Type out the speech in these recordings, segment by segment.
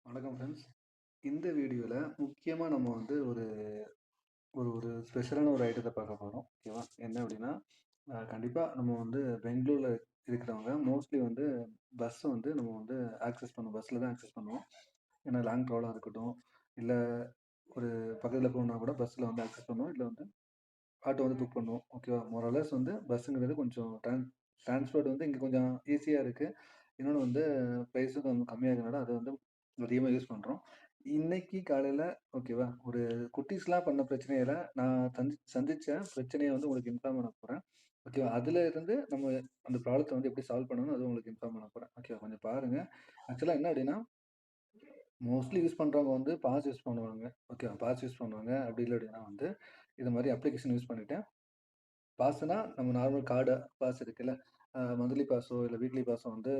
வணக்கம் ஃப்ரெண்ட்ஸ். இந்த வீடியோவில் முக்கியமாக நம்ம வந்து ஒரு ஒரு ஒரு ஸ்பெஷலான ஒரு ஐட்டத்தை பார்க்க போகிறோம். ஓகேவா? என்ன அப்படின்னா கண்டிப்பாக நம்ம வந்து பெங்களூரில் இருக்கிறவங்க மோஸ்ட்லி வந்து பஸ் வந்து நம்ம வந்து ஆக்சஸ் பண்ணுவோம். பஸ்ஸில் தான் ஆக்சஸ் பண்ணுவோம். ஏன்னா லாங் ட்ராவலாக இருக்கட்டும், இல்லை ஒரு பக்கத்தில் போகணுன்னா கூட பஸ்ஸில் வந்து ஆக்சஸ் பண்ணுவோம். இல்லை வந்து ஆட்டோ வந்து புக் பண்ணுவோம். ஓகேவா? மோரலஸ் வந்து பஸ்ஸுங்கிறது கொஞ்சம் டிரான்ஸ்போர்ட் வந்து இங்கே கொஞ்சம் ஈஸியாக இருக்குது. இன்னொன்று வந்து ப்ரைஸும் கொஞ்சம் கம்மியாக இருக்கிறனால அதை வந்து அதிகமாக யூஸ் பண்ணுறோம். இன்னைக்கு காலையில் ஓகேவா, ஒரு குட்டீஸ்லாம் பண்ண பிரச்சனையில நான் சந்திச்ச பிரச்சனையை வந்து உங்களுக்கு இன்ஃபார்ம் பண்ண போகிறேன். ஓகேவா? அதில இருந்து நம்ம அந்த ப்ராப்ளத்த வந்து எப்படி சால்வ் பண்ணணும்னு அதுவும் உங்களுக்கு இன்ஃபார்ம் பண்ண போகிறேன். ஓகேவா? கொஞ்சம் பாருங்க. ஆக்சுவலா என்ன அப்படின்னா, மோஸ்ட்லி யூஸ் பண்ணுறவங்க வந்து பாஸ் யூஸ் பண்ணுவாங்க. ஓகேவா? பாஸ் யூஸ் பண்ணுவாங்க. அப்படி இல்லை அப்படின்னா வந்து இது மாதிரி அப்ளிகேஷன் யூஸ் பண்ணிட்டு பாஸ்னா நம்ம நார்மல் கார்டு பாஸ் இருக்குல்ல. மந்த்லி பாஸோ இல்ல வீக்லி பாஸோ வந்து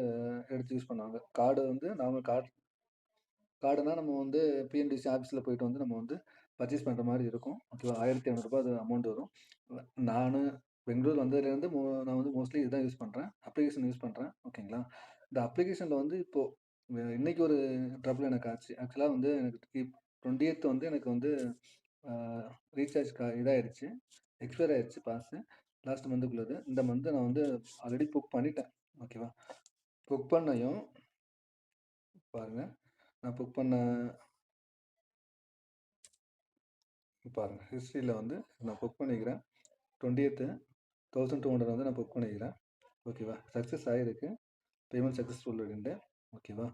எடுத்து யூஸ் பண்ணுவாங்க. கார்டு வந்து நார்மல் கார்டுனா நம்ம வந்து பிஎன்டிசி ஆஃபீஸ்ல போயிட்டு வந்து நம்ம வந்து பர்ச்சேஸ் பண்ற மாரி இருக்கும். ஓகேவா? ரூ. 1500 அது அமௌண்ட் வரும். நானு பெங்களூர் வந்ததுலேருந்து நான் வந்து மோஸ்ட்லி இதுதான் யூஸ் பண்றேன். அப்ளிகேஷன் யூஸ் பண்றேன். ஓகேங்களா? இந்த அப்ளிகேஷன்ல வந்து இப்போ இன்னைக்கு ஒரு ட்ரபிள் எனக்கு ஆச்சு. ஆக்சுவலா வந்து எனக்கு 20த் வந்து எனக்கு வந்து அ ரீசார்ஜ் இதாயிருச்சு. எக்ஸ்பயர் ஆயிருச்சு பாஸு. லாஸ்ட் மந்த்துக்குள்ளது. இந்த மந்த் நான் வந்து ஆல்ரெடி புக் பண்ணிட்டேன். ஓகேவா? புக் பண்ணயும் பாருங்க. நான் புக் பண்ண பாருங்க. ஹிஸ்ட்ரியில வந்து நான் புக் பண்ணிக்கிறேன். 20த் 1200 வந்து நான் புக் பண்ணிக்கிறேன். ஓகேவா? சக்ஸஸ் ஆயிருக்கு. பேமெண்ட் சக்ஸஸ்ஃபுல் அப்படின்ட்டு. ஓகேவா?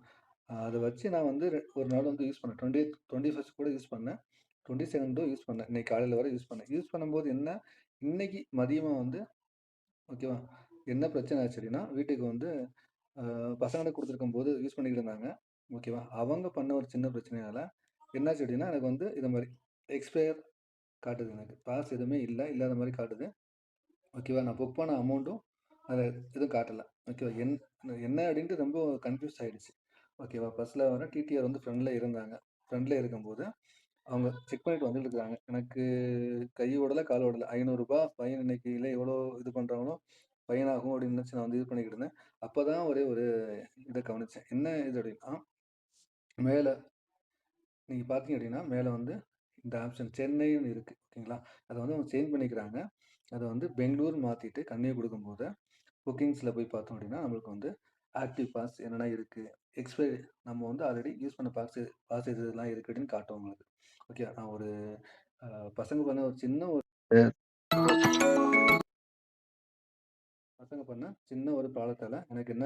அத வச்சு நான் வந்து ஒரு நாள் வந்து யூஸ் பண்ணேன். 20த் 21st கூட யூஸ் பண்ணேன். 22ண்டும் யூஸ் பண்ணேன். இன்னைக்கு காலையில வரை யூஸ் பண்ணேன். யூஸ் பண்ணும்போது என்ன, இன்னைக்கு மதியமா வந்து ஓகேவா? என்ன பிரச்சனை ஆச்சு அப்படின்னா, வீட்டுக்கு வந்து அ பசங்களுக்கு குடுத்துருக்கும்போது யூஸ் பண்ணிக்கிட்டு இருந்தாங்க. ஓகேவா? அவங்க பண்ண ஒரு சின்ன பிரச்சனையால என்னாச்சு அப்படின்னா, எனக்கு வந்து இது மாரி எக்ஸ்பயர் காட்டுது எனக்கு. பாஸ் எதுவுமே இல்ல. இல்லாத மாரி காட்டுது. ஓகேவா? நான் புக் பண்ண அமௌண்ட்டும் அதுல எதுவும் காட்டல. ஓகேவா? என்ன அப்படின்ட்டு ரொம்ப கன்ஃப்யூஸ் ஆயிடுச்சு. ஓகேவா? பஸ்ல வர டிடிஆர் வந்து ஃப்ரண்ட்ல இருந்தாங்க. ஃப்ரண்ட்ல இருக்கும்போது, அவங்க செக் பண்ணிட்டு வந்துட்டு இருக்காங்க. எனக்கு கை ஓடல, கால் ஓடல. ரூ. 500 ஃபைன் இன்னைக்கு இல்ல எவ்வளோ இது பண்றாங்களோ, ஃபைன் ஆகும் அப்படின்னு நினைச்சு நான் வந்து இது பண்ணிக்கிட்டு இருந்தேன். அப்பதான் ஒரே ஒரு இத கவனிச்சேன். என்ன இது அப்படின்னா, மேல நீங்க பார்த்தீங்க அப்படின்னா, மேல வந்து இந்த ஆப்ஷன் சென்னைன்னு இருக்கு. ஓகேங்களா? அத வந்து அவங்க சேஞ்ச் பண்ணிக்கிறாங்க. அத வந்து பெங்களூர் மாத்திட்டு கன்னியா குடுக்கும்போது, புக்கிங்ஸ்ல போய் பார்த்தோம் அப்படின்னா, நம்மளுக்கு வந்து ஆக்டிவ் பாஸ் என்னென்ன இருக்கு, எக்ஸ்பைரி நம்ம வந்து ஆல்ரெடி யூஸ் பண்ண பாஸ் இதெல்லாம் இருக்கு அப்படின்னு காட்டும் உங்களுக்கு. ஓகே. நான் ஒரு அ பசங்க பண்ண ஒரு சின்ன ஒரு பசங்க பண்ண சின்ன ஒரு ப்ராப்ளத்தால எனக்கு என்ன